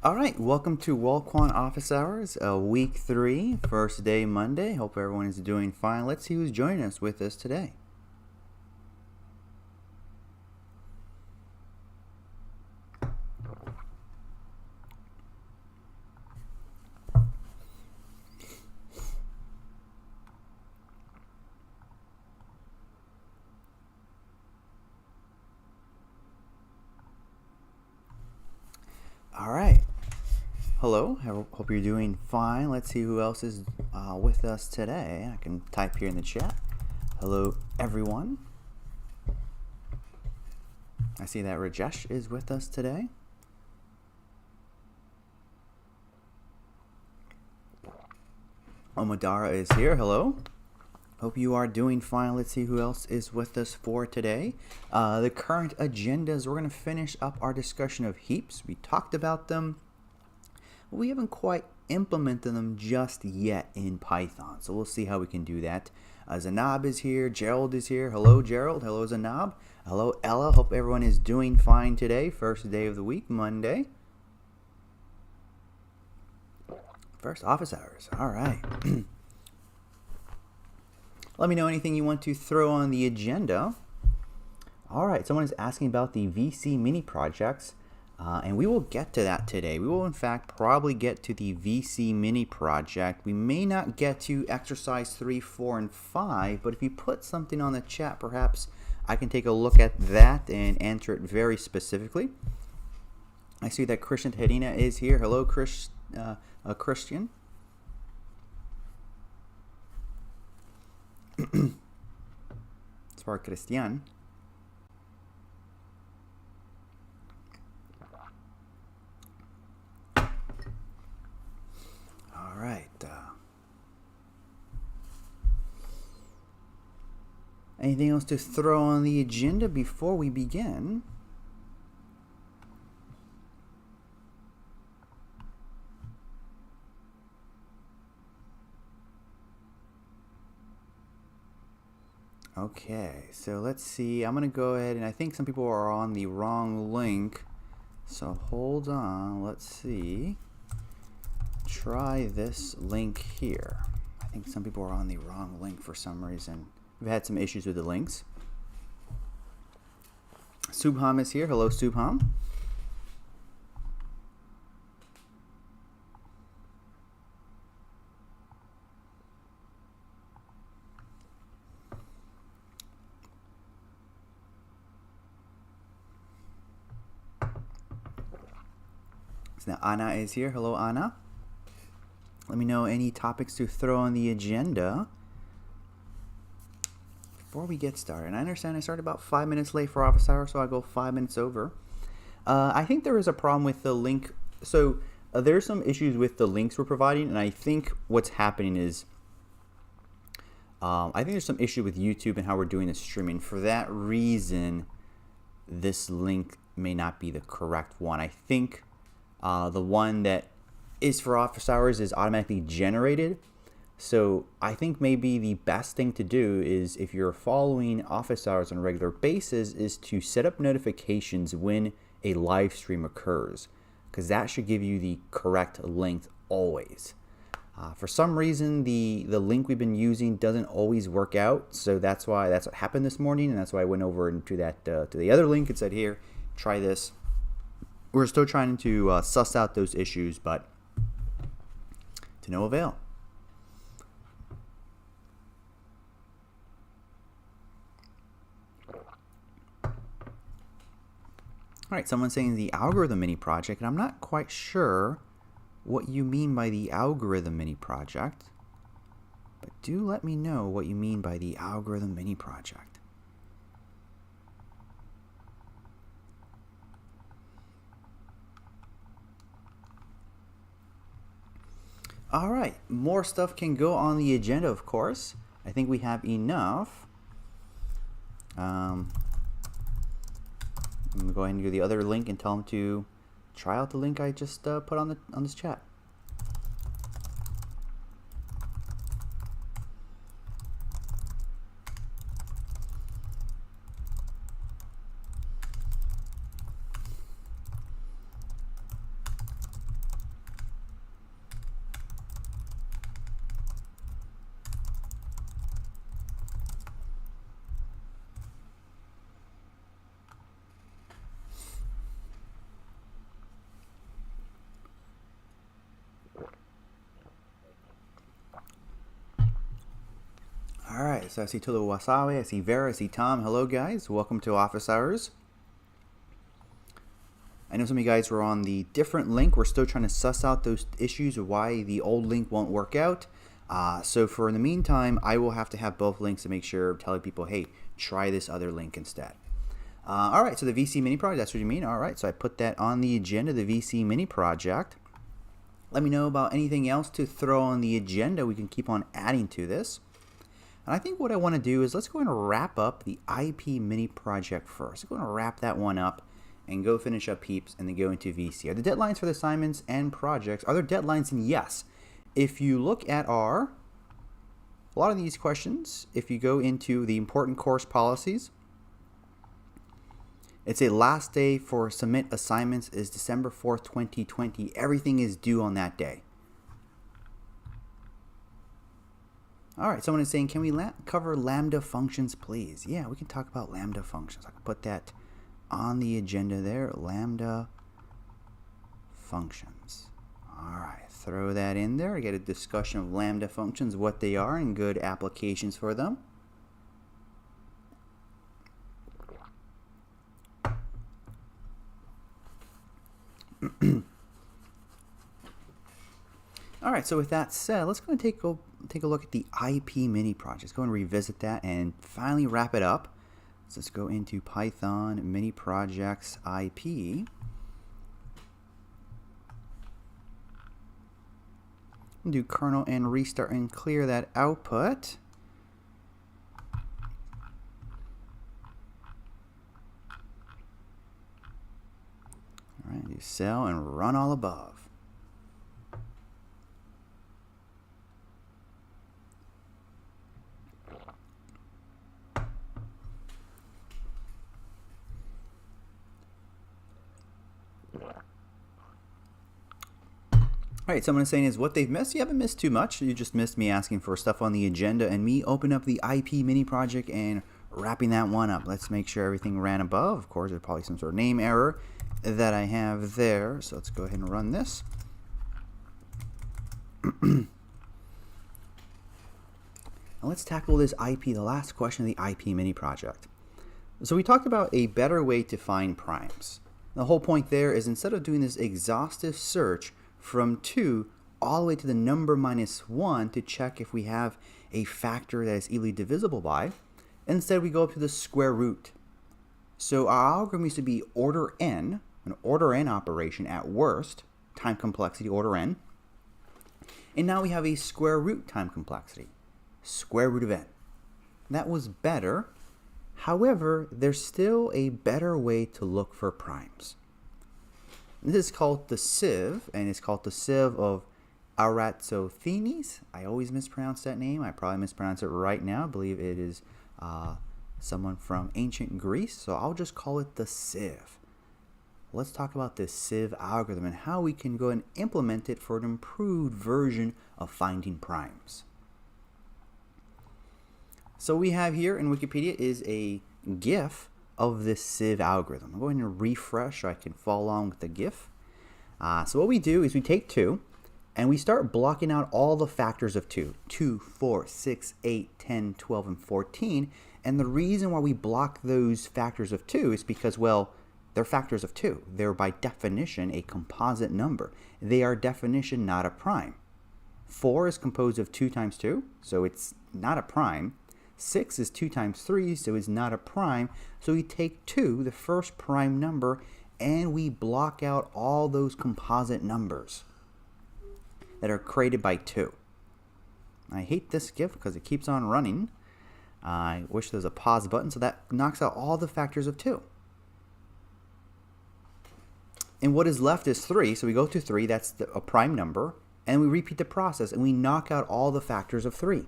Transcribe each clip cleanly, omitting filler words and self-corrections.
All right, welcome to Walquan Office Hours, week 3, first day Monday. Hope everyone is doing fine. Let's see who's joining us with us today. All right. Hello, hope you're doing fine. Let's see who else is with us today. I can type here in the chat. Hello, everyone. I see that Rajesh is with us today. Omadara is here. Hello. Hope you are doing fine. Let's see who else is with us for today. The current agendas, we're going to finish up our discussion of heaps. We talked about them. We haven't quite implemented them just yet in Python, so we'll see how we can do that. Zanab is here. Gerald is here. Hello, Gerald. Hello, Zanab. Hello, Ella. Hope everyone is doing fine today. First day of the week, Monday. First office hours. All right. Let me know anything you want to throw on the agenda. All right, someone is asking about the VC mini projects, and we will get to that today. We will, in fact, probably get to the VC mini project. We may not get to exercise 3, 4, and 5, but if you put something on the chat, perhaps I can take a look at that and answer it very specifically. I see that Christian Hedina is here. Hello, Christian. It's for Christian. All right. Anything else to throw on the agenda before we begin? Okay, so let's see. I'm going to go ahead, and I think some people are on the wrong link. So hold on. Let's see. Try this link here. I think some people are on the wrong link for some reason. We've had some issues with the links. Subham is here. Hello, Subham. So now Anna is here. Hello, Anna. Let me know any topics to throw on the agenda before we get started. And I understand I started about 5 minutes late for office hour, so I go 5 minutes over. I think there is a problem with the link. So there's some issues with the links we're providing, and I think what's happening is I think there's some issue with YouTube and how we're doing the streaming. For that reason, this link may not be the correct one. I think the one that is for office hours is automatically generated. So I think maybe the best thing to do is, if you're following office hours on a regular basis, is to set up notifications when a live stream occurs, because that should give you the correct length always. For some reason, the link we've been using doesn't always work out, so that's what happened this morning, and that's why I went over into that to the other link and said, here, try this. We're still trying to suss out those issues, but to no avail. All right, someone's saying the algorithm mini project, and I'm not quite sure what you mean by the algorithm mini project, but do let me know what you mean by the algorithm mini project. All right, more stuff can go on the agenda, of course. I think we have enough. I'm going to go ahead and do the other link and tell them to try out the link I just put on this chat. right, so I see Tulu Wasawe, I see Vera, I see Tom. Hello, guys. Welcome to Office Hours. I know some of you guys were on the different link. We're still trying to suss out those issues of why the old link won't work out. So for in the meantime, I will have to have both links to make sure, telling people, hey, try this other link instead. All right, so the VC mini project, that's what you mean. All right, so I put that on the agenda, the VC mini project. Let me know about anything else to throw on the agenda. We can keep on adding to this. And I think what I want to do is let's go and wrap up the IP mini project first. I'm going to wrap that one up and go finish up Peeps and then go into VC. Are the deadlines for the assignments and projects, are there deadlines? And yes. If you look at a lot of these questions, if you go into the important course policies, it's a last day for submit assignments is December 4th, 2020. Everything is due on that day. All right, someone is saying, can we cover Lambda functions, please? Yeah, we can talk about Lambda functions. I can put that on the agenda there, Lambda functions. All right, throw that in there. I get a discussion of Lambda functions, what they are, and good applications for them. All right, so with that said, let's go and take a look at the IP mini project. Let's go and revisit that and finally wrap it up. So let's go into Python mini projects IP. Do kernel and restart and clear that output. All right, do cell and run all above. All right, someone is saying is what they've missed. You haven't missed too much. You just missed me asking for stuff on the agenda and me open up the IP mini project and wrapping that one up. Let's make sure everything ran above. Of course, there's probably some sort of name error that I have there. So let's go ahead and run this. Now let's tackle this IP, the last question of the IP mini project. So we talked about a better way to find primes. The whole point there is instead of doing this exhaustive search from 2 all the way to the number -1 to check if we have a factor that is easily divisible by, instead we go up to the square root. So our algorithm used to be order n, an order n operation at worst, time complexity order n, and now we have a square root time complexity, square root of n. That was better. However, there's still a better way to look for primes. This is called the sieve, and it's called the sieve of Eratosthenes. I always mispronounce that name. I probably mispronounce it right now. I believe it is someone from ancient Greece, so I'll just call it the sieve. Let's talk about this sieve algorithm and how we can go and implement it for an improved version of finding primes. So we have here in Wikipedia is a GIF of this sieve algorithm. I'm going to refresh so I can follow along with the GIF. So what we do is we take 2 and we start blocking out all the factors of 2. 2, 4, 6, 8, 10, 12, and 14. And the reason why we block those factors of 2 is because, well, they're factors of 2. They're by definition a composite number. They are definition not a prime. 4 is composed of 2 times 2, so it's not a prime. 6 is 2 times 3, so it's not a prime. So we take 2, the first prime number, and we block out all those composite numbers that are created by 2. I hate this GIF because it keeps on running. I wish there was a pause button, so that knocks out all the factors of 2. And what is left is 3, so we go to 3, that's a prime number, and we repeat the process, and we knock out all the factors of 3.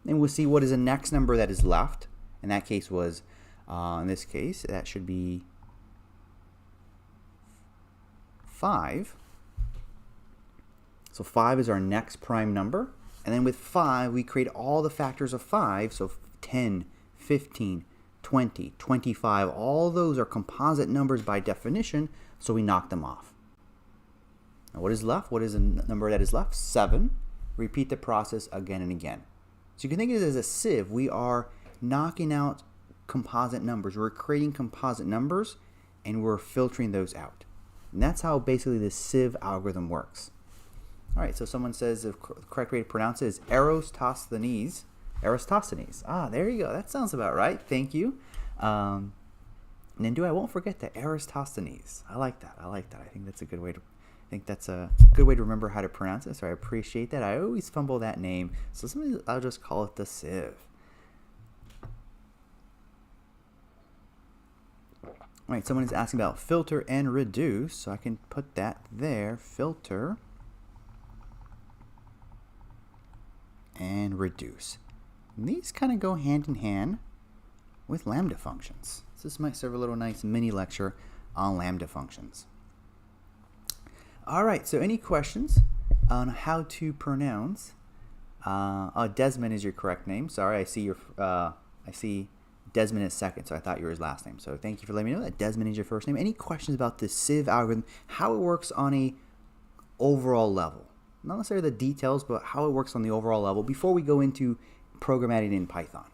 And we'll see what is the next number that is left. In that case was, in this case, that should be 5. So 5 is our next prime number. And then with 5, we create all the factors of 5. So 10, 15, 20, 25, all those are composite numbers by definition. So we knock them off. Now what is left? What is the number that is left? 7. Repeat the process again and again. So you can think of it as a sieve. We are knocking out composite numbers. We're creating composite numbers, and we're filtering those out. And that's how basically the sieve algorithm works. All right, so someone says the correct way to pronounce it is Eratosthenes. Eratosthenes. Ah, there you go. That sounds about right. Thank you. And then I won't forget the Eratosthenes. I like that. I think that's a good way to. I think that's a good way to remember how to pronounce it. So I appreciate that. I always fumble that name, so sometimes I'll just call it the sieve. All right, someone is asking about filter and reduce, so I can put that there. Filter and reduce. And these kind of go hand in hand with lambda functions. So this might serve a little nice mini lecture on lambda functions. All right, so any questions on how to pronounce? Desmond is your correct name. Sorry, I see Desmond is second, so I thought you were his last name. So thank you for letting me know that Desmond is your first name. Any questions about the sieve algorithm, how it works on a overall level? Not necessarily the details, but how it works on the overall level before we go into programming in Python.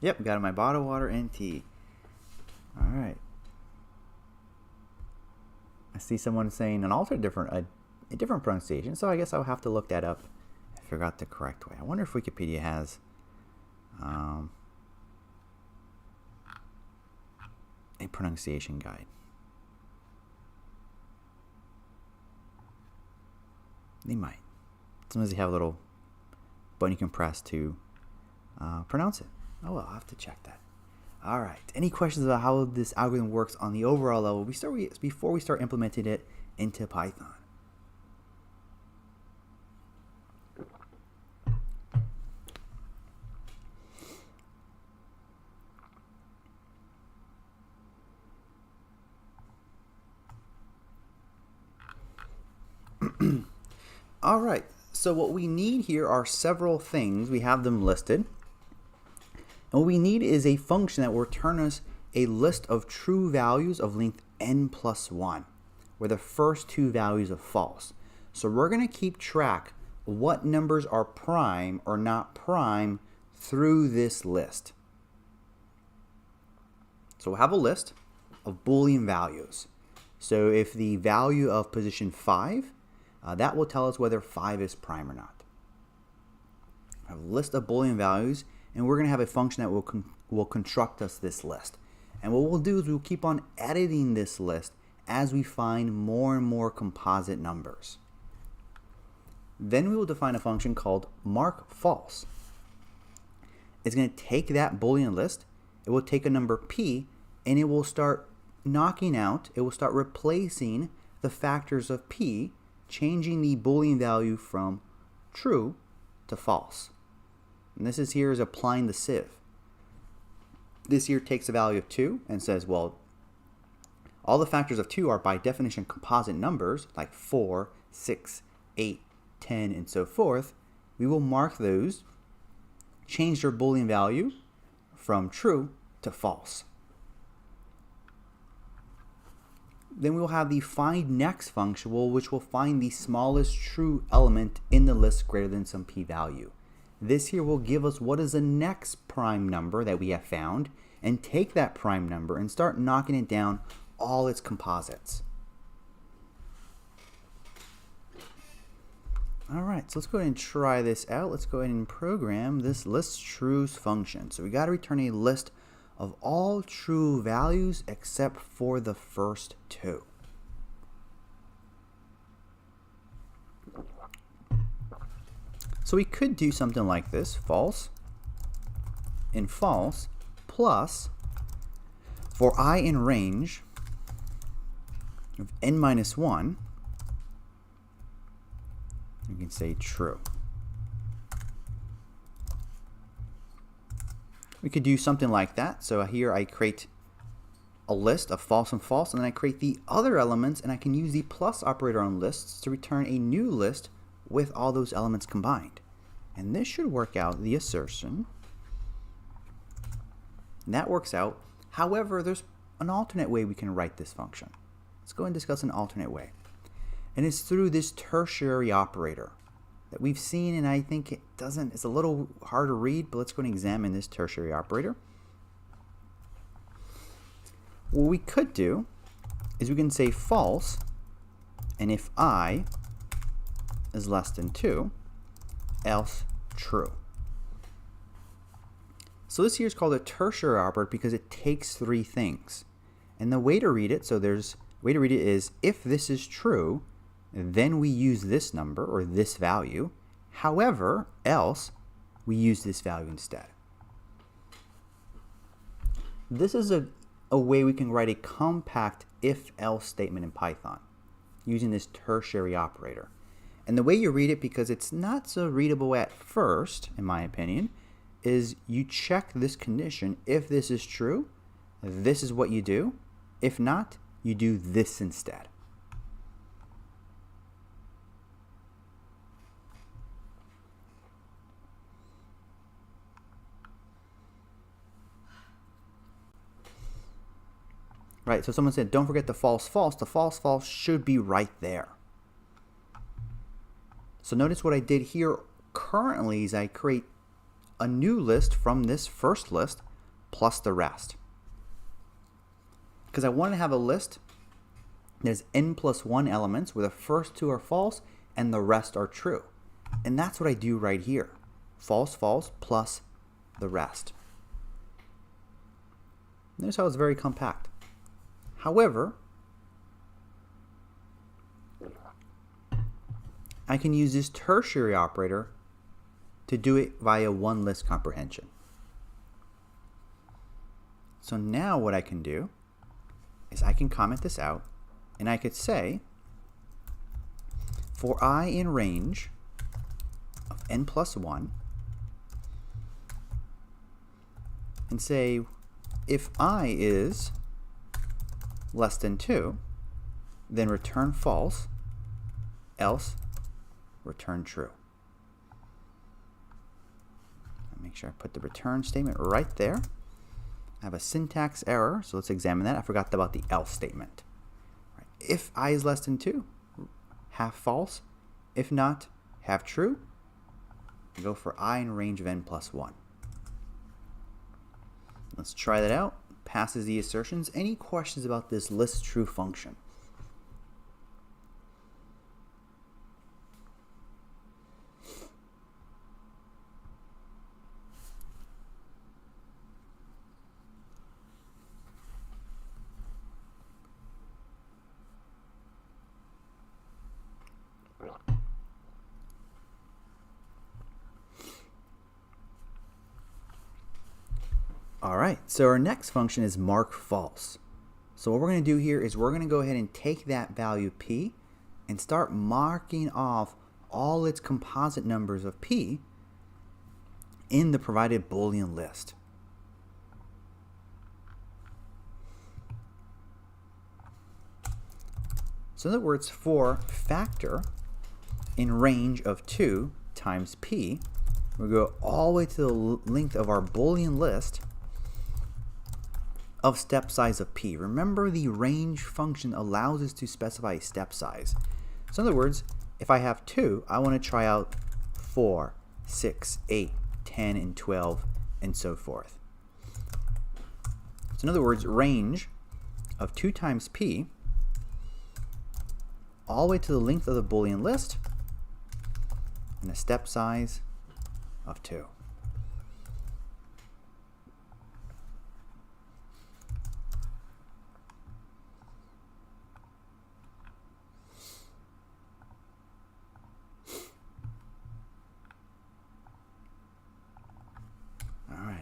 Yep, got my bottled water and tea. All right. I see someone saying a different pronunciation, so I guess I'll have to look that up. I forgot the correct way. I wonder if Wikipedia has a pronunciation guide. They might. Sometimes they have a little button you can press to pronounce it. Oh well, I'll have to check that. All right. Any questions about how this algorithm works on the overall level before we start implementing it into Python? All right. So what we need here are several things. We have them listed. And what we need is a function that will return us a list of true values of length n plus 1, where the first two values are false. So we're going to keep track of what numbers are prime or not prime through this list. So we'll have a list of Boolean values. So if the value of position 5, that will tell us whether 5 is prime or not. I have a list of Boolean values, and we're going to have a function that will construct us this list. And what we'll do is we'll keep on editing this list as we find more and more composite numbers. Then we will define a function called markFalse. It's going to take that Boolean list, it will take a number p, and it will start knocking out, it will start replacing the factors of p, changing the Boolean value from true to false. And this here is applying the sieve. This here takes a value of 2 and says, well, all the factors of 2 are by definition composite numbers, like 4, 6, 8, 10, and so forth. We will mark those, change their Boolean value from true to false. Then we will have the findNext function, which will find the smallest true element in the list greater than some p-value. This here will give us what is the next prime number that we have found, and take that prime number and start knocking it down all its composites. All right, so let's go ahead and try this out. Let's go ahead and program this listTrues function. So we got to return a list of all true values except for the first 2. So we could do something like this, false and false, plus for I in range of n minus 1, you can say true. We could do something like that. So here I create a list of false and false, and then I create the other elements, and I can use the plus operator on lists to return a new list with all those elements combined. And this should work out the assertion. And that works out. However, there's an alternate way we can write this function. Let's go and discuss an alternate way. And it's through this tertiary operator that we've seen, and I think it's a little hard to read, but let's go and examine this tertiary operator. What we could do is we can say false, and if I is less than 2, else true. So this here is called a tertiary operator because it takes 3 things. And the way to read it, is if this is true, then we use this number or this value. However, else, we use this value instead. This is a way we can write a compact if-else statement in Python using this tertiary operator. And the way you read it, because it's not so readable at first, in my opinion, is you check this condition. If this is true, this is what you do. If not, you do this instead. Right, so someone said, don't forget the false false. The false false should be right there. So notice what I did here currently is I create a new list from this first list plus the rest. Because I want to have a list that's n plus 1 elements where the first 2 are false and the rest are true. And that's what I do right here. False false plus the rest. Notice how it's very compact. However, I can use this tertiary operator to do it via one list comprehension. So now what I can do is I can comment this out, and I could say for I in range of n plus 1, and say if I is less than 2, then return false, else return true. Make sure I put the return statement right there. I have a syntax error, so let's examine that. I forgot about the else statement. Right. If I is less than 2, have false. If not, have true. Go for I in range of n plus 1. Let's try that out. Passes the assertions. Any questions about this list true function? All right, so our next function is mark false. So what we're going to do here is we're going to go ahead and take that value p and start marking off all its composite numbers of p in the provided Boolean list. So in other words, for factor in range of 2 times p, we go all the way to the length of our Boolean list of step size of p. Remember, the range function allows us to specify step size. So in other words, if I have 2, I want to try out 4, 6, 8, 10, and 12, and so forth. So in other words, range of 2 times p all the way to the length of the Boolean list and a step size of 2.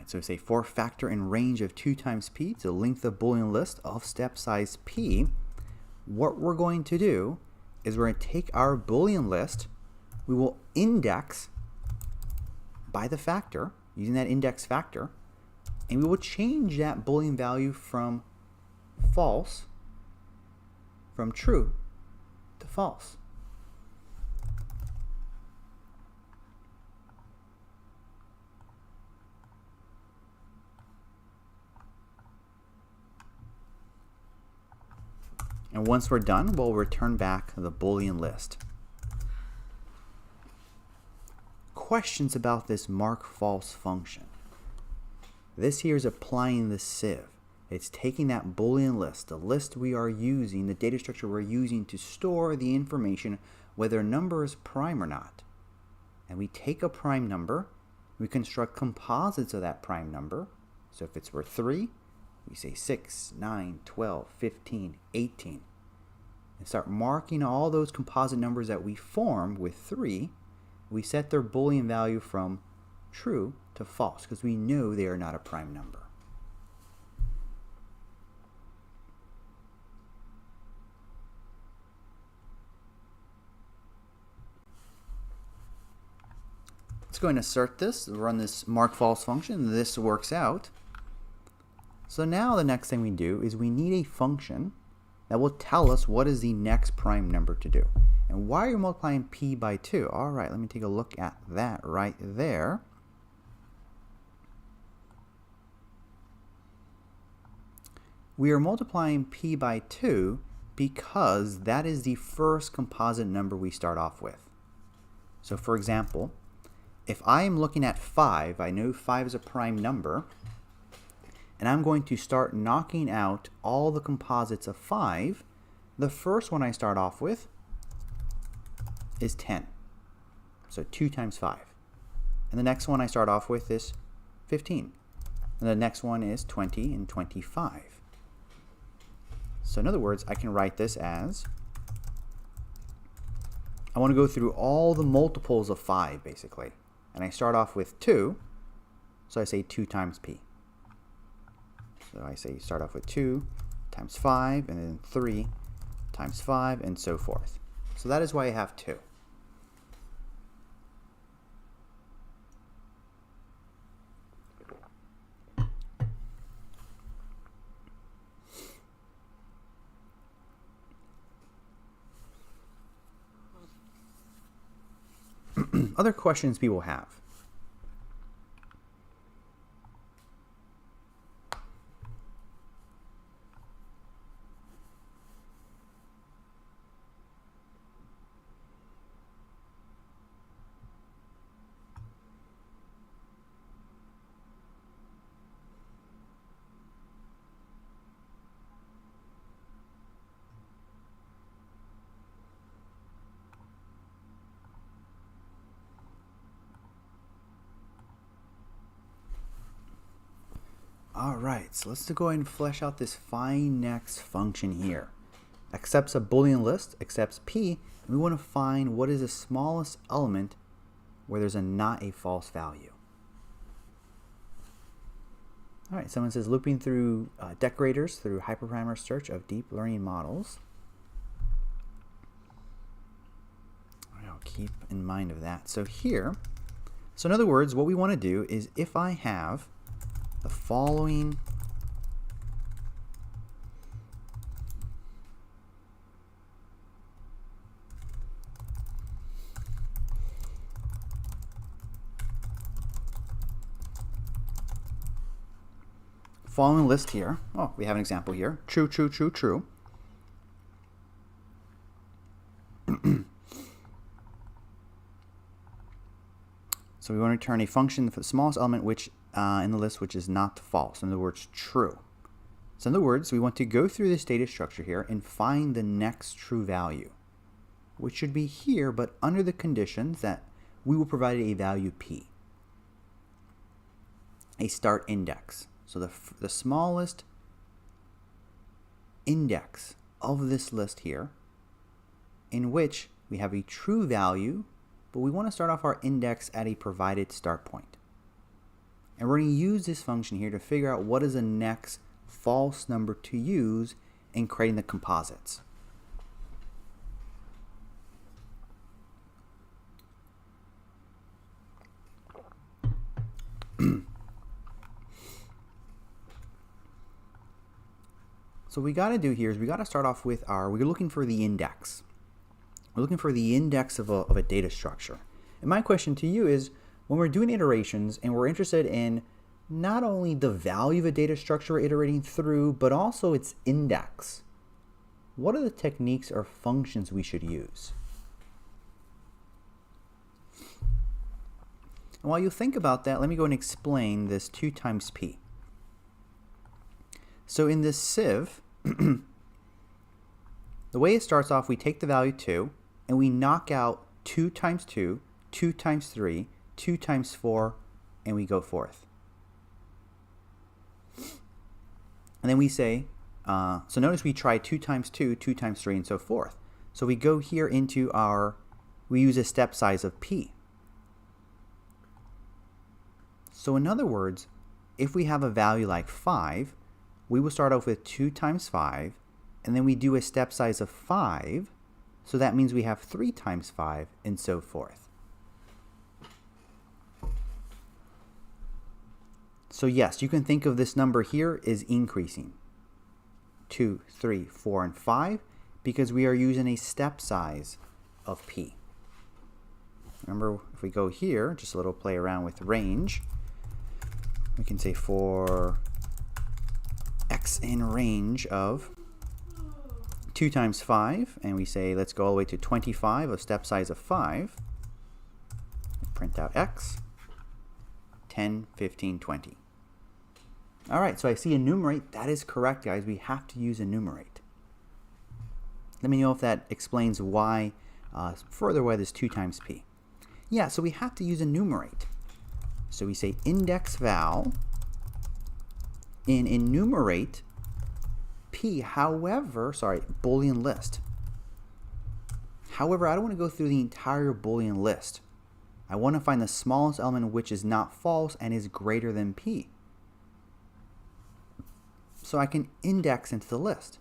So we say for factor in range of 2 times p to the length of Boolean list of step size p, what we're going to do is we're going to take our Boolean list, we will index by the factor, using that index factor, and we will change that Boolean value from false from true to false. And once we're done, we'll return back the Boolean list. Questions about this mark false function. This here is applying the sieve. It's taking that Boolean list, the list we are using, the data structure we're using to store the information whether a number is prime or not. And we take a prime number, we construct composites of that prime number. So if it's worth 3, we say 6, 9, 12, 15, 18. And start marking all those composite numbers that we form with 3. We set their Boolean value from true to false because we know they are not a prime number. Let's go and assert this, run this mark false function. This works out. So now the next thing we do is we need a function that will tell us what is the next prime number to do. And why are you multiplying p by 2? All right, let me take a look at that right there. We are multiplying p by 2 because that is the first composite number we start off with. So for example, if I am looking at 5, I know 5 is a prime number, and I'm going to start knocking out all the composites of 5. The first one I start off with is 10. So 2 times 5. And the next one I start off with is 15. And the next one is 20 and 25. So in other words, I can write this as, I want to go through all the multiples of 5 basically. And I start off with 2, so I say 2 times p. So I say start off with 2 times 5, and then 3 times 5, and so forth. So that is why I have 2. Other questions people have. Alright, so let's go ahead and flesh out this find_next function here. Accepts a Boolean list, accepts p, and we want to find what is the smallest element where there's not a false value. Alright, someone says looping through decorators through hyperparameter search of deep learning models. I'll keep in mind of that. So here, so in other words, what we want to do is if I have the following list here. Oh, we have an example here. True, true, true, true. So we want to return a function for the smallest element which in the list which is not false. In other words, true. So in other words, we want to go through this data structure here and find the next true value, which should be here, but under the conditions that we will provide a value p, a start index. So the smallest index of this list here, in which we have a true value, but we want to start off our index at a provided start point. And we're going to use this function here to figure out what is the next false number to use in creating the composites. So what we got to do here is we got to start off with we're looking for the index. We're looking for the index of a data structure. And my question to you is, when we're doing iterations and we're interested in not only the value of a data structure we're iterating through, but also its index, what are the techniques or functions we should use? And while you think about that, let me go and explain this 2 times p. So in this sieve, the way it starts off, we take the value 2, and we knock out 2 times 2, 2 times 3, 2 times 4, and we go forth. And then we say, so notice we try 2 times 2, 2 times 3, and so forth. So we go here into we use a step size of p. So in other words, if we have a value like 5, we will start off with 2 times 5, and then we do a step size of 5, so that means we have 3 times 5, and so forth. So yes, you can think of this number here as increasing. 2, 3, 4, and 5, because we are using a step size of p. Remember, if we go here, just a little play around with range, we can say for x in range of 2 times 5, and we say let's go all the way to 25 of step size of 5. Print out x, 10, 15, 20. All right, so I see enumerate. That is correct, guys. We have to use enumerate. Let me know if that explains why, further why this 2 times p. Yeah, so we have to use enumerate. So we say index val in enumerate p, however, Boolean list. However, I don't want to go through the entire Boolean list. I want to find the smallest element which is not false and is greater than p. So I can index into the list.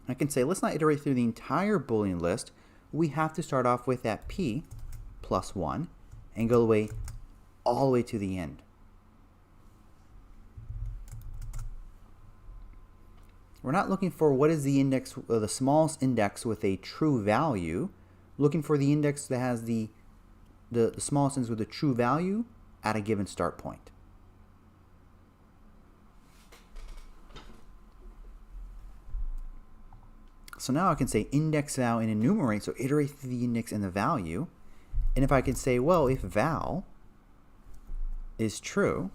I can say, let's not iterate through the entire Boolean list. We have to start off with that p plus 1 and go all the way to the end. We're not looking for what is the index, the smallest index with a true value. Looking for the index that has the smallest index with a true value at a given start point. So now I can say index val and enumerate, so iterate through the index and the value. And if I can say, well, if val is true,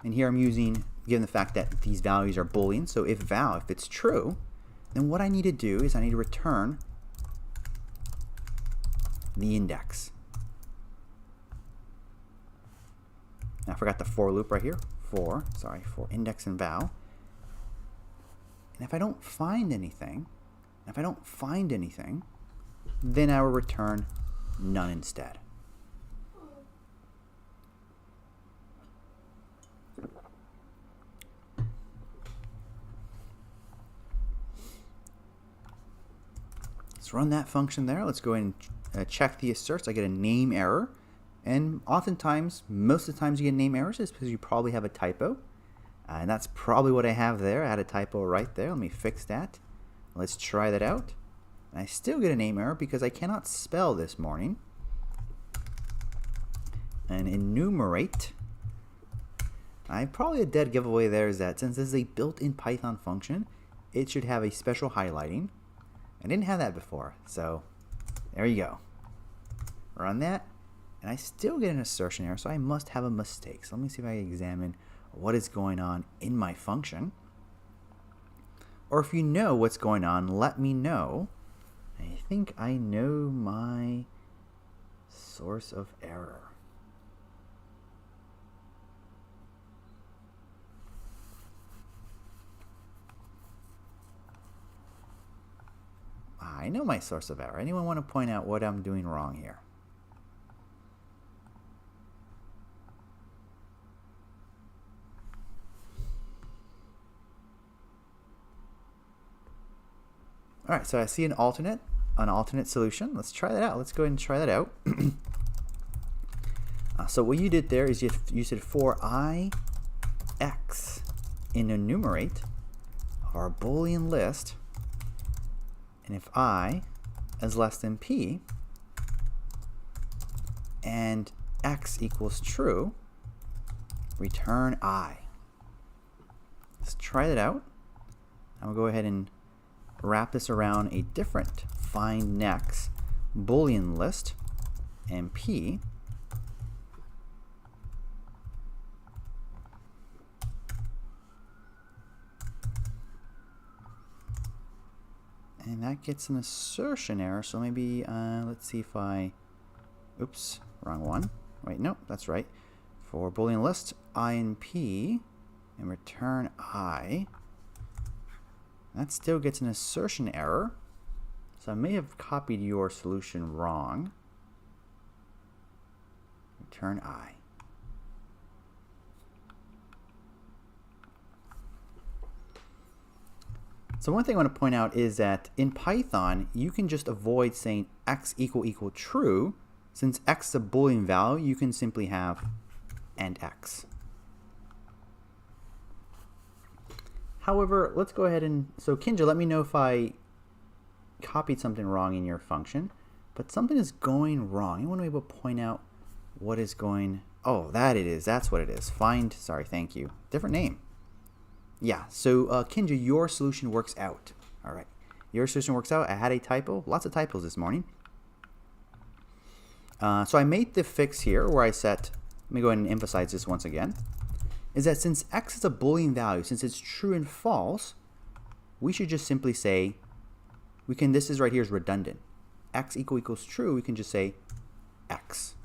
and here I'm using, given the fact that these values are Boolean, so if val, if it's true, then what I need to do is I need to return the index. Now I forgot the for loop right here. For index and val. And if I don't find anything, then I will return none instead. Let's run that function there. Let's go ahead and check the asserts. I get a name error. And oftentimes, most of the times you get name errors is because you probably have a typo. And that's probably what I have there. I had a typo right there. Let me fix that. Let's try that out. And I still get a name error because I cannot spell this morning. And enumerate. Probably a dead giveaway there is that since this is a built-in Python function, it should have a special highlighting. I didn't have that before, so there you go. Run that. And I still get an assertion error, so I must have a mistake. So let me see if I can examine what is going on in my function. Or if you know what's going on, let me know. I think I know my source of error. I know my source of error. Anyone want to point out what I'm doing wrong here? All right, so I see an alternate solution. Let's try that out. Let's go ahead and try that out. So what you did there is you said for I x in enumerate of our Boolean list, and if I is less than p and x equals true, return I. Let's try that out. I'm going to go ahead and wrap this around a different find next Boolean list, and p and that gets an assertion error. So maybe let's see if I, oops, wrong one. Wait, no, that's right. For Boolean list, I and p, and return I. That still gets an assertion error. So I may have copied your solution wrong. Return I. So one thing I want to point out is that in Python, you can just avoid saying x equal true. Since x is a Boolean value, you can simply have and x. However, let's go ahead and, so Kinja, let me know if I copied something wrong in your function, but something is going wrong. You want to be able to point out what is going, oh, that it is, that's what it is. Find, sorry, thank you. Different name. Yeah, so Kinja, your solution works out. All right, your solution works out. I had a typo, lots of typos this morning. So I made the fix here where I set, let me go ahead and emphasize this once again, is that since x is a Boolean value, since it's true and false, we should just simply say, we can, this is right here is redundant. X equals true, we can just say x.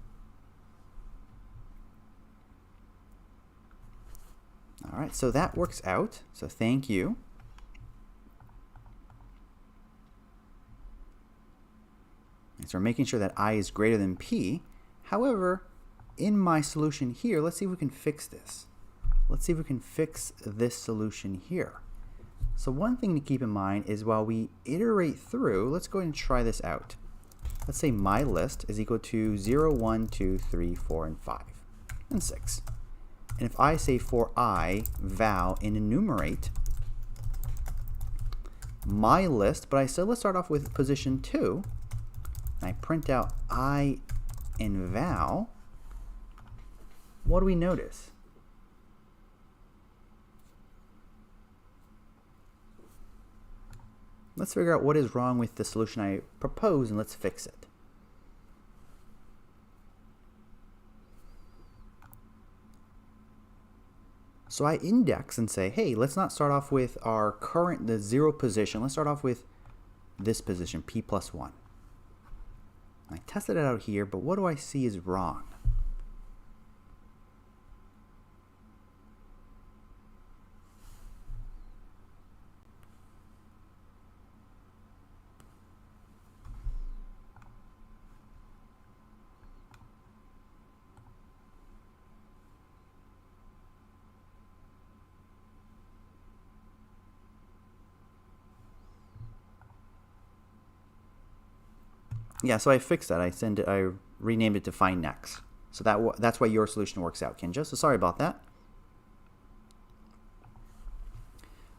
All right, so that works out. So thank you. And so we're making sure that I is greater than p. However, in my solution here, let's see if we can fix this. Let's see if we can fix this solution here. So one thing to keep in mind is while we iterate through, let's go ahead and try this out. Let's say my list is equal to 0, 1, 2, 3, 4, and 5, and 6. And if I say for I val and enumerate my list, but I said let's start off with position 2, and I print out I and val, what do we notice? Let's figure out what is wrong with the solution I propose and let's fix it. So I index and say, hey, let's not start off with our current, the 0 position. Let's start off with this position, p plus 1. I tested it out here, but what do I see is wrong? Yeah, so I fixed that. I renamed it to find next. So that's why your solution works out, Kinja. So sorry about that.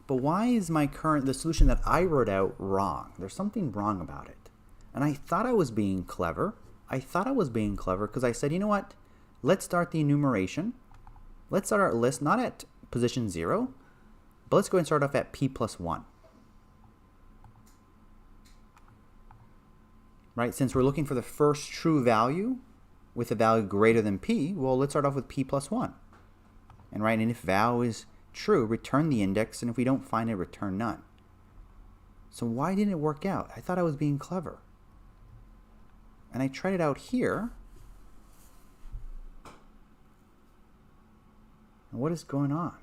But why is the solution that I wrote out wrong? There's something wrong about it. And I thought I was being clever. Because I said, you know what? Let's start the enumeration. Let's start our list not at position 0, but let's go ahead and start off at p plus 1. Right? Since we're looking for the first true value with a value greater than p, well, let's start off with p plus 1. And right, and if val is true, return the index, and if we don't find it, return none. So why didn't it work out? I thought I was being clever. And I tried it out here. And what is going on?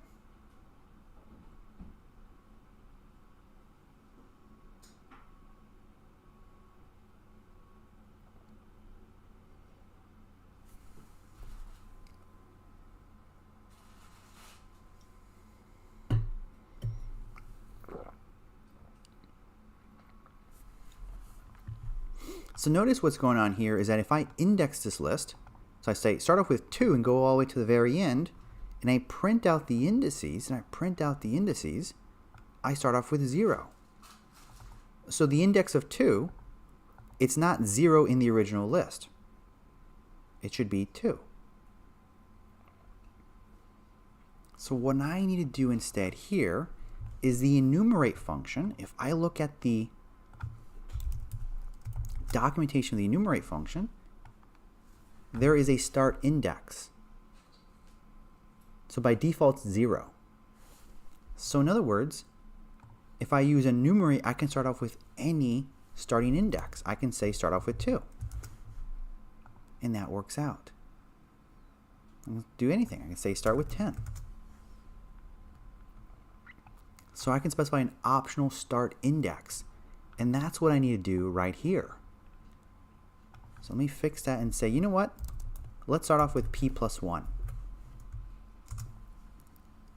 So notice what's going on here is that if I index this list, so I say start off with 2 and go all the way to the very end, and I print out the indices, I start off with 0. So the index of 2, it's not 0 in the original list. It should be 2. So what I need to do instead here is the enumerate function. If I look at the documentation of the enumerate function, there is a start index. So by default, it's 0. So in other words, if I use enumerate, I can start off with any starting index. I can say start off with 2. And that works out. I can do anything. I can say start with 10. So I can specify an optional start index. And that's what I need to do right here. So let me fix that and say, you know what? Let's start off with p plus 1.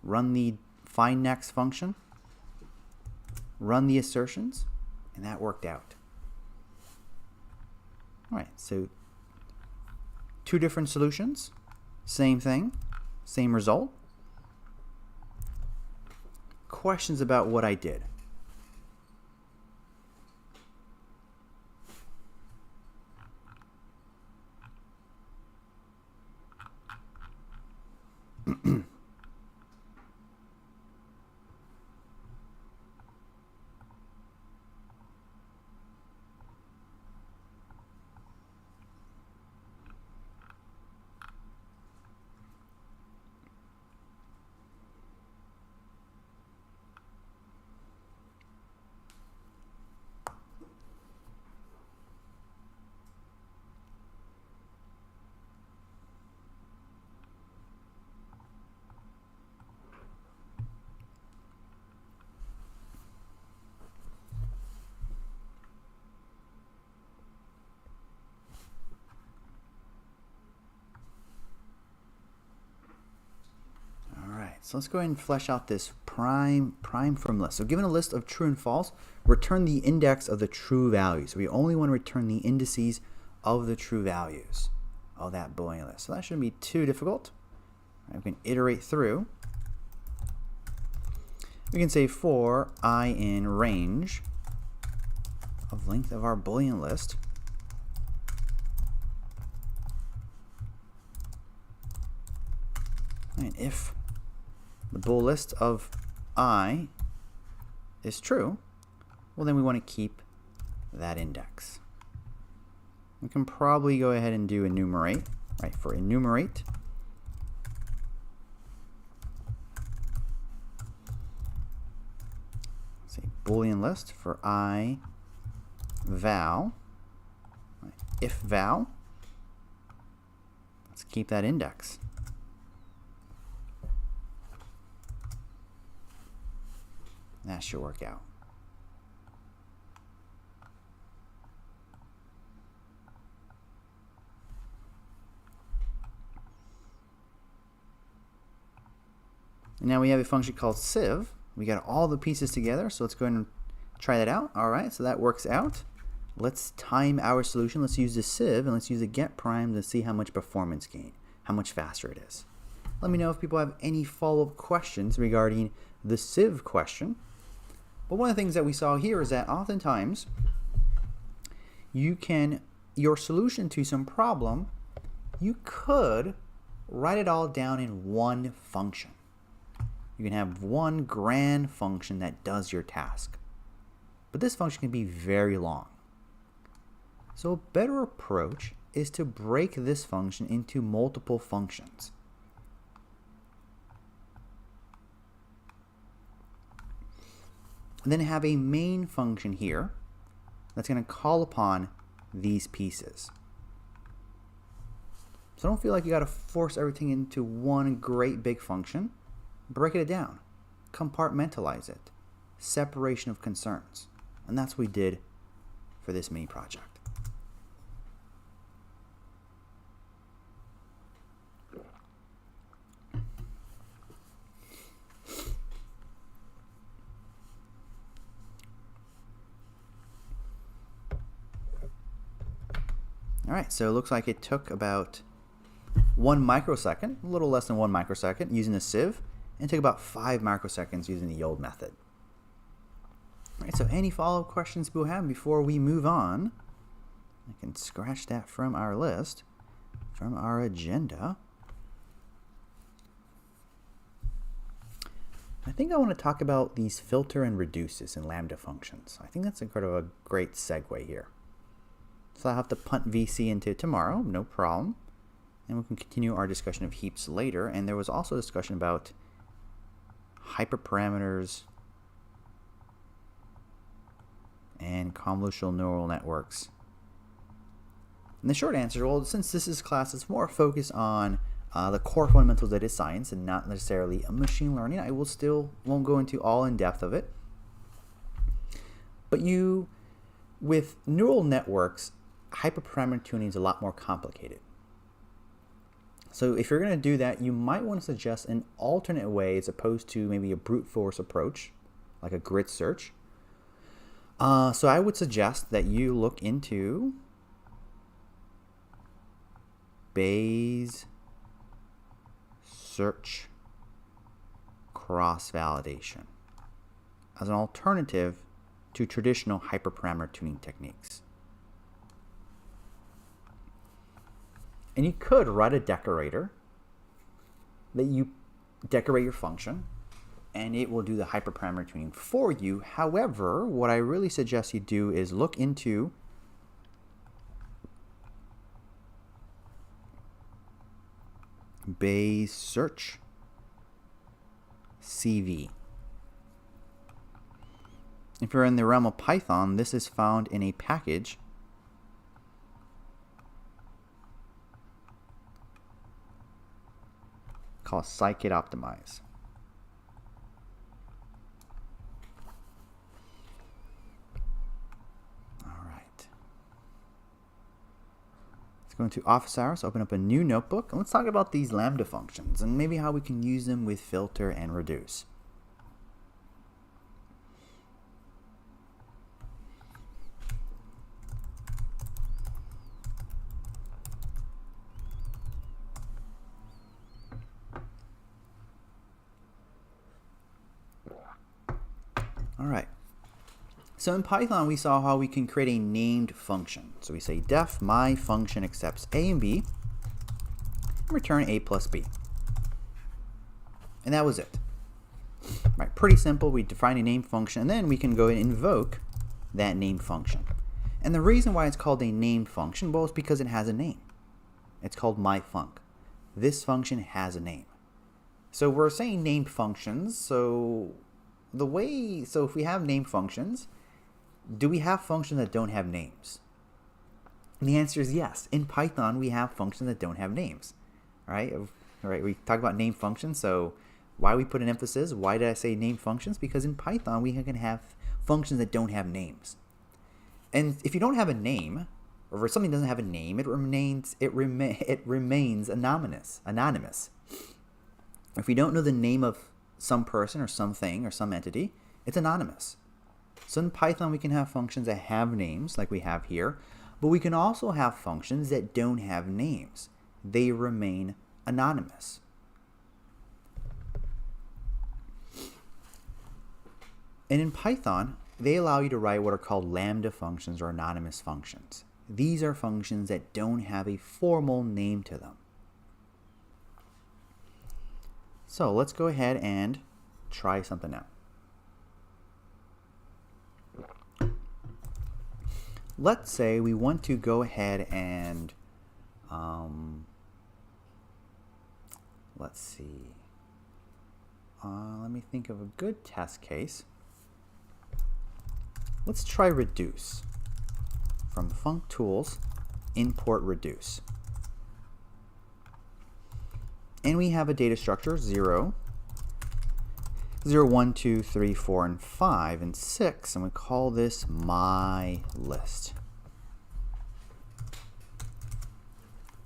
Run the find next function. Run the assertions, and that worked out. All right, so 2 different solutions, same thing, same result. Questions about what I did? So let's go ahead and flesh out this prime from list. So given a list of true and false, return the index of the true values. So we only want to return the indices of the true values of that Boolean list. So that shouldn't be too difficult. We can iterate through. We can say for I in range of length of our Boolean list, and if the bool list of I is true, well then we want to keep that index. We can probably go ahead and do enumerate, right? For enumerate, say Boolean list for I val, right? If val, let's keep that index. That should work out. And now we have a function called sieve. We got all the pieces together, so let's go ahead and try that out. All right, so that works out. Let's time our solution. Let's use the sieve and let's use the get prime to see how much performance gain, how much faster it is. Let me know if people have any follow-up questions regarding the sieve question. But one of the things that we saw here is that oftentimes your solution to some problem, you could write it all down in one function. You can have one grand function that does your task. But this function can be very long. So a better approach is to break this function into multiple functions. And then have a main function here that's going to call upon these pieces. So don't feel like you got to force everything into one great big function. Break it down. Compartmentalize it. Separation of concerns. And that's what we did for this mini project. All right, so it looks like it took about 1 microsecond, a little less than 1 microsecond using a sieve, and it took about 5 microseconds using the old method. All right, so any follow-up questions people have before we move on? I can scratch that from our list, from our agenda. I think I want to talk about these filter and reduces in Lambda functions. I think that's kind of a great segue here. So I'll have to punt VC into tomorrow, no problem. And we can continue our discussion of heaps later. And there was also a discussion about hyperparameters and convolutional neural networks. And the short answer, well, since this is class, it's more focused on the core fundamentals of data science and not necessarily a machine learning. I won't go into all in depth of it. But with neural networks, hyperparameter tuning is a lot more complicated. So if you're going to do that, you might want to suggest an alternate way as opposed to maybe a brute force approach, like a grid search. So I would suggest that you look into Bayes search cross-validation as an alternative to traditional hyperparameter tuning techniques. And you could write a decorator that you decorate your function, and it will do the hyperparameter tuning for you. However, what I really suggest you do is look into Bayes search CV. If you're in the realm of Python, this is found in a package called scikit-optimize. All right. Let's go into office hours, open up a new notebook, and let's talk about these Lambda functions and maybe how we can use them with filter and reduce. All right. So in Python, we saw how we can create a named function. So we say def my function accepts a and b, and return a plus b. And that was it. Right, pretty simple. We define a named function, and then we can go and invoke that named function. And the reason why it's called a named function, well, is because it has a name. It's called myfunc. This function has a name. So we're saying named functions, so if we have named functions, do we have functions that don't have names? And the answer is yes. In Python, we have functions that don't have names, right? We talk about named functions, so why we put an emphasis? Why did I say named functions? Because in Python, we can have functions that don't have names. And if you don't have a name, or if something doesn't have a name, it remains anonymous. If we don't know the name of some person or something or some entity, it's anonymous. So in Python, we can have functions that have names like we have here, but we can also have functions that don't have names. They remain anonymous. And in Python, they allow you to write what are called lambda functions or anonymous functions. These are functions that don't have a formal name to them. So let's go ahead and try something out. Let's say we want to go ahead and, let's see. Let me think of a good test case. Let's try reduce. From functools, import reduce. And we have a data structure 0, 1, 2, 3, 4, and 5, and 6, and we call this my list.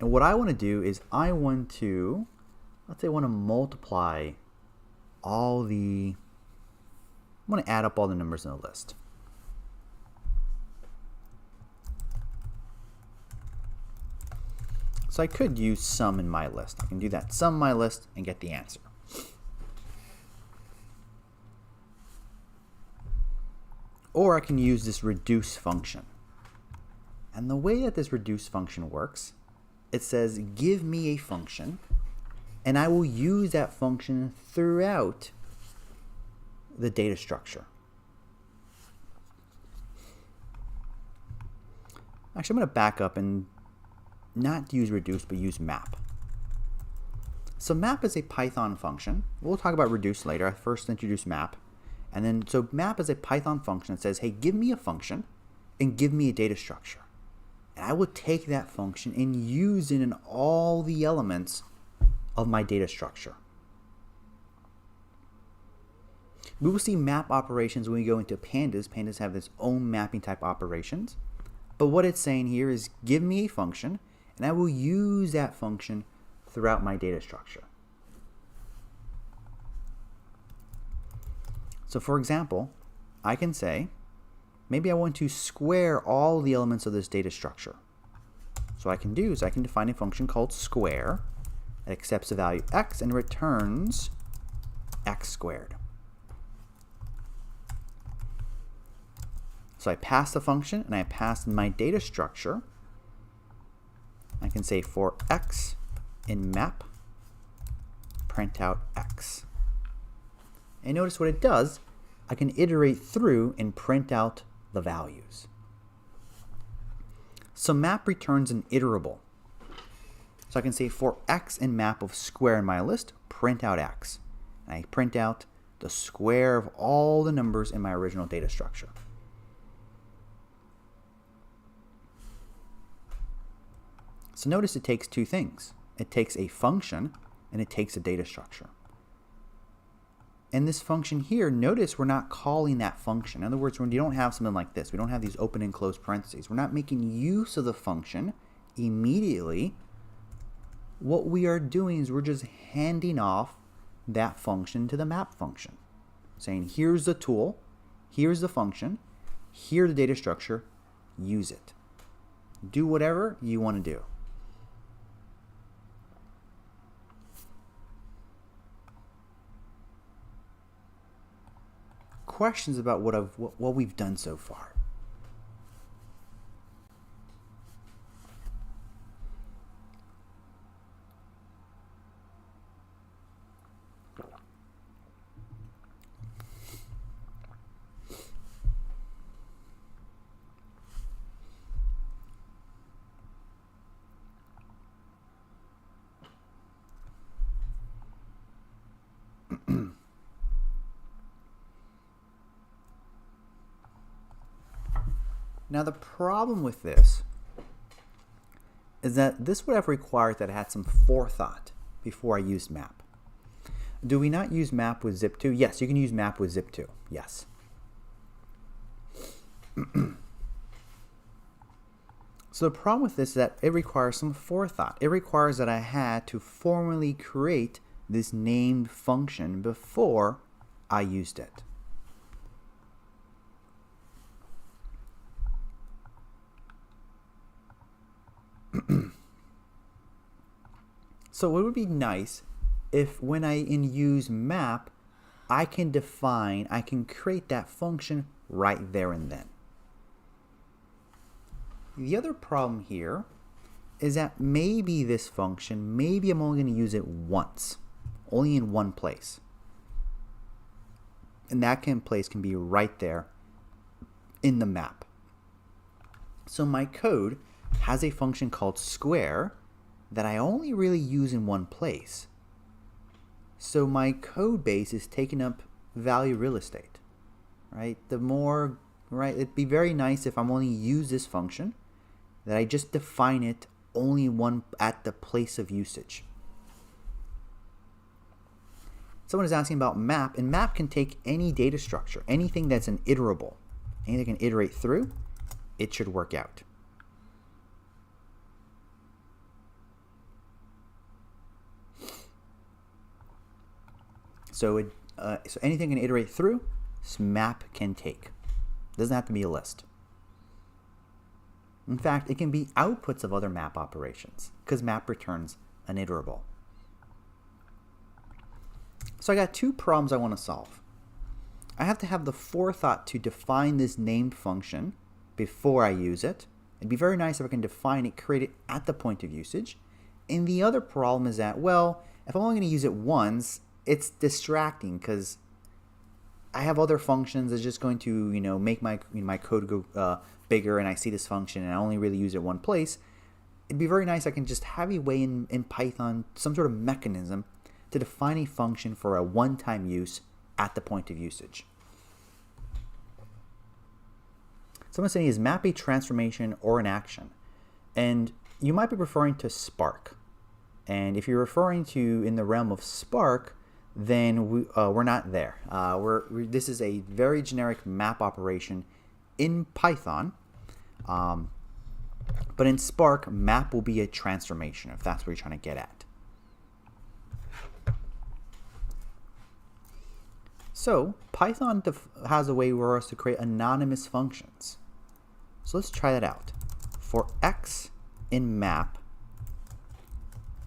And what I want to do is I want to multiply I want to add up all the numbers in the list. So I could use sum in my list. I can do that, sum my list, and get the answer. Or I can use this reduce function. And the way that this reduce function works, it says give me a function, and I will use that function throughout the data structure. Actually, I'm going to back up and not use reduce, but use map. So map is a Python function. We'll talk about reduce later. I first introduce map. And then, so map is a Python function that says, hey, give me a function and give me a data structure. And I will take that function and use it in all the elements of my data structure. We will see map operations when we go into pandas. Pandas have its own mapping type operations. But what it's saying here is give me a function, and I will use that function throughout my data structure. So for example, I can say, maybe I want to square all the elements of this data structure. So what I can do is I can define a function called square that accepts the value x and returns x squared. So I pass the function and I pass my data structure. I can say for x in map, print out x. And notice what it does, I can iterate through and print out the values. So map returns an iterable. So I can say for x in map of square in my list, print out x. And I print out the square of all the numbers in my original data structure. So notice it takes two things. It takes a function and it takes a data structure. And this function here, notice we're not calling that function. In other words, when you don't have something like this, we don't have these open and closed parentheses. We're not making use of the function immediately. What we are doing is we're just handing off that function to the map function, saying here's the tool, here's the function, here's the data structure, use it. Do whatever you want to do. Questions about what we've done so far? Now the problem with this is that this would have required that I had some forethought before I used map. Do we not use map with zip2? Yes, you can use map with zip2. Yes. So the problem with this is that it requires some forethought. It requires that I had to formally create this named function before I used it. So it would be nice if when I use map, I can create that function right there and then. The other problem here is that maybe this function, maybe I'm only going to use it once, only in one place. And that place can be right there in the map. So my code has a function called square that I only really use in one place. So my code base is taking up value real estate, right? It'd be very nice if I'm only use this function, that I just define it only at the place of usage. Someone is asking about map, and map can take any data structure, anything that's an iterable, anything that can iterate through, it should work out. So anything can iterate through, map can take. It doesn't have to be a list. In fact, it can be outputs of other map operations because map returns an iterable. So I got two problems I want to solve. I have to have the forethought to define this named function before I use it. It'd be very nice if I can define it, create it at the point of usage. And the other problem is that, well, if I'm only going to use it once, it's distracting because I have other functions that's just going to, make my code go bigger, and I see this function and I only really use it one place. It'd be very nice if I can just have a way in Python, some sort of mechanism to define a function for a one-time use at the point of usage. So I'm saying is map a transformation or an action. And you might be referring to Spark. And if you're referring to in the realm of Spark, then we're not there. This is a very generic map operation in Python. But in Spark, map will be a transformation, if that's what you're trying to get at. So Python has a way for us to create anonymous functions. So let's try that out. For x in map,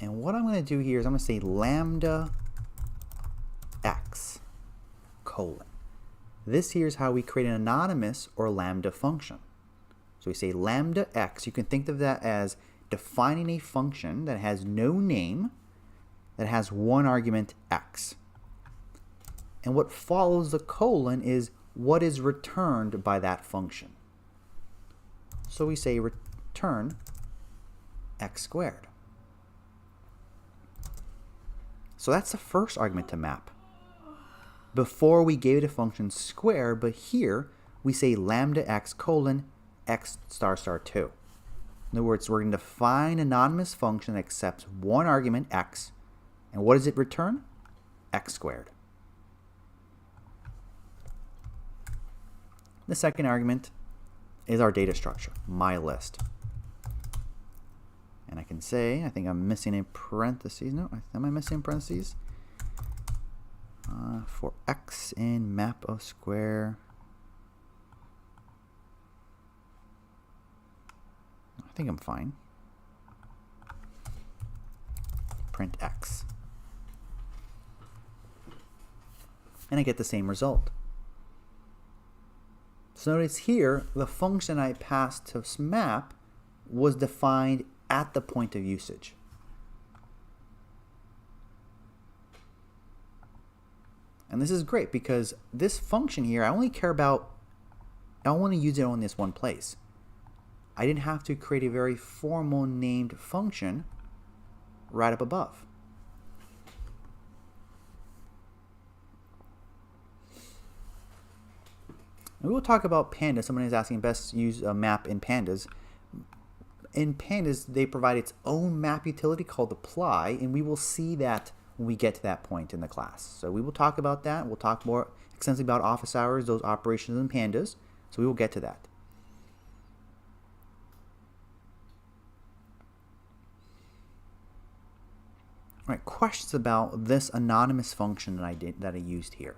and what I'm going to do here is I'm going to say lambda x colon. This here is how we create an anonymous or lambda function. So we say lambda x. You can think of that as defining a function that has no name, that has one argument x. And what follows the colon is what is returned by that function. So we say return x squared. So that's the first argument to map. Before we gave it a function square, but here we say lambda x colon x star star 2. In other words, we're going to define an anonymous function that accepts one argument x. And what does it return? X squared. The second argument is our data structure, my list. And I can say, I think I'm missing a parentheses. No, am I missing parentheses? For x in map of square. I think I'm fine. Print x. And I get the same result. So notice here, the function I passed to map was defined at the point of usage. And this is great because this function here, I only care about, I want to use it on this one place. I didn't have to create a very formal named function right up above. And we'll talk about pandas. Someone is asking best use a map in pandas. In pandas, they provide its own map utility called apply, and we will see that when we get to that point in the class. So we will talk about that. We'll talk more extensively about office hours, those operations in pandas. So we will get to that. All right, questions about this anonymous function that I used here.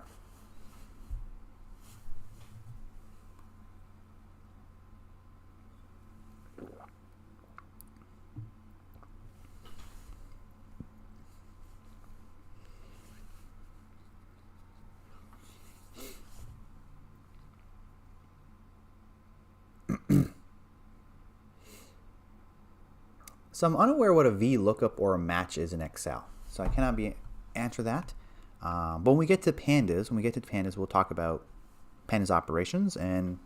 So I'm unaware what a VLOOKUP or a match is in Excel, so I cannot answer that. But when we get to pandas, we'll talk about pandas operations, and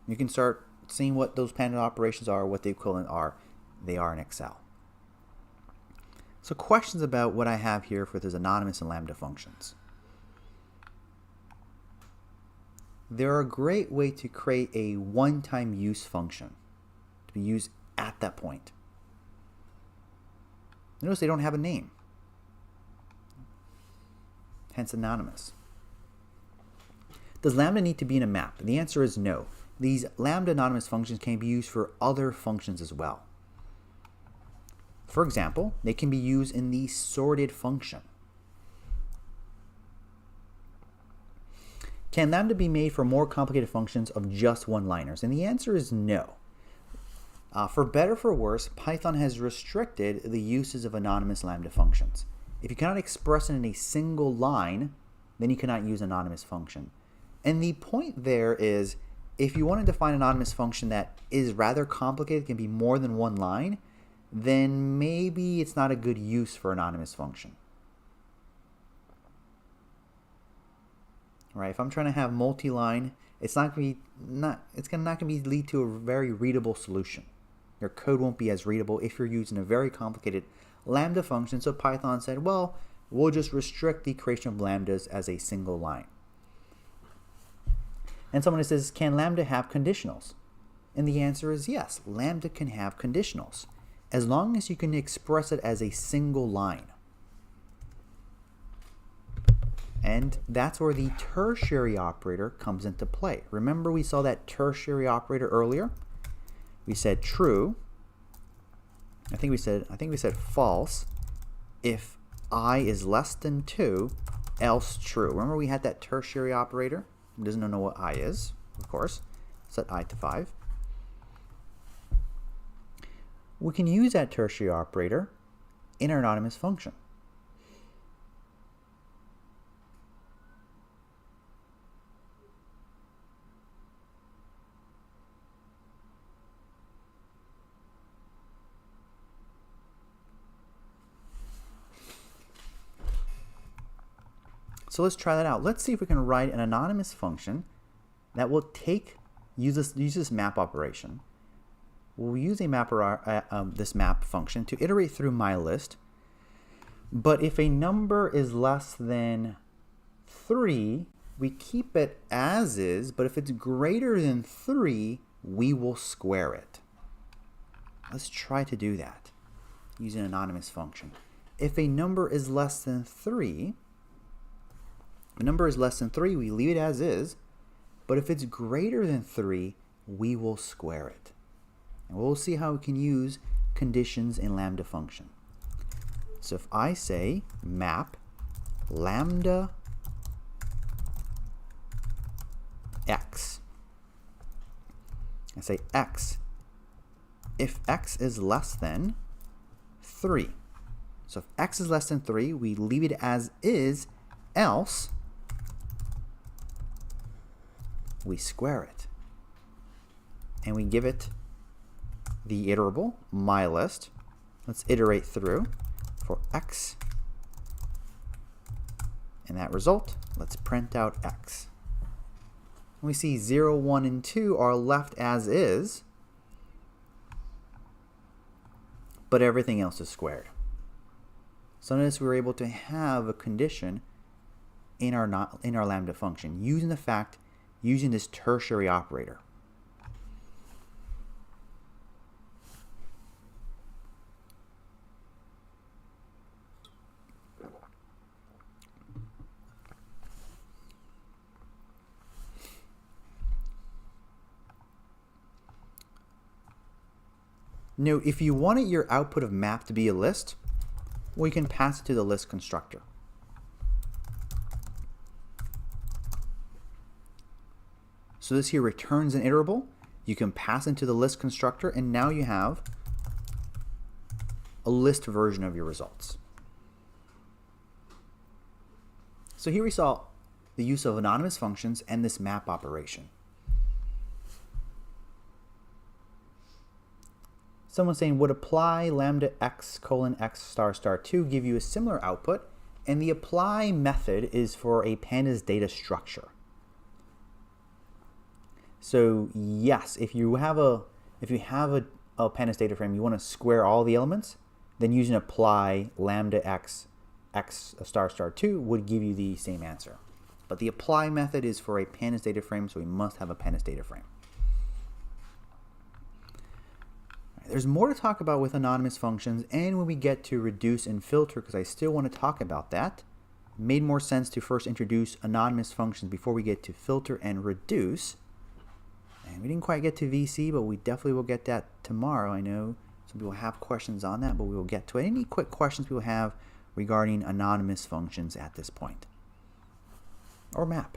you can start seeing what those pandas operations are, what the equivalent are. They are in Excel. So questions about what I have here for these anonymous and lambda functions. They're a great way to create a one-time use function to be used at that point. Notice they don't have a name, hence anonymous. Does lambda need to be in a map? The answer is no. These lambda anonymous functions can be used for other functions as well. For example, they can be used in the sorted function. Can lambda be made for more complicated functions of just one-liners? And the answer is no. For better or for worse, Python has restricted the uses of anonymous Lambda functions. If you cannot express it in a single line, then you cannot use anonymous function. And the point there is, if you want to define an anonymous function that is rather complicated, can be more than one line, then maybe it's not a good use for anonymous function. Right? If I'm trying to have multi-line, it's not going to lead to a very readable solution. Your code won't be as readable if you're using a very complicated Lambda function. So Python said, well, we'll just restrict the creation of lambdas as a single line. And someone says, can Lambda have conditionals? And the answer is yes, Lambda can have conditionals, as long as you can express it as a single line. And that's where the tertiary operator comes into play. Remember, we saw that tertiary operator earlier? We said true. I think we said false if I is less than 2, else true. Remember, we had that tertiary operator? It doesn't know what I is, of course. Set I to 5. We can use that tertiary operator in our anonymous function. So let's try that out. Let's see if we can write an anonymous function that will use this map operation. We'll use this map function to iterate through my list. But if a number is less than 3, we keep it as is. But if it's greater than 3, we will square it. Let's try to do that using an anonymous function. If a number is less than 3, we leave it as is, but if it's greater than 3, we will square it. And we'll see how we can use conditions in Lambda function. So if I say map lambda x, I say x, if x is less than 3. So if x is less than 3, we leave it as is, else we square it. And we give it the iterable mylist. Let's iterate through for x. And that result, let's print out x. We see 0, 1, and 2 are left as is, but everything else is squared. So notice we were able to have a condition in our Lambda function using this tertiary operator. Note, if you wanted your output of map to be a list, well, you can pass it to the list constructor. So this here returns an iterable. You can pass into the list constructor, and now you have a list version of your results. So here we saw the use of anonymous functions and this map operation. Someone's saying, would apply lambda x colon x star star 2 give you a similar output? And the apply method is for a pandas data structure. So yes, if you have a pandas data frame, you want to square all the elements, then using apply lambda x star star 2 would give you the same answer. But the apply method is for a pandas data frame, so we must have a pandas data frame. There's more to talk about with anonymous functions, and when we get to reduce and filter, because I still want to talk about that, it made more sense to first introduce anonymous functions before we get to filter and reduce. And we didn't quite get to VC, but we definitely will get that tomorrow. I know some people have questions on that, but we will get to it. Any quick questions people have regarding anonymous functions at this point? Or map?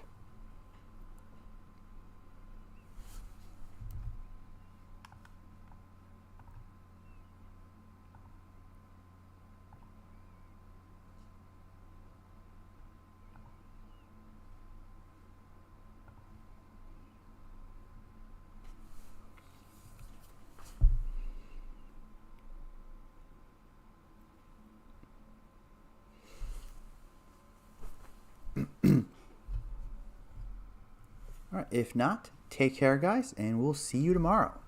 out. If not, take care, guys, and we'll see you tomorrow.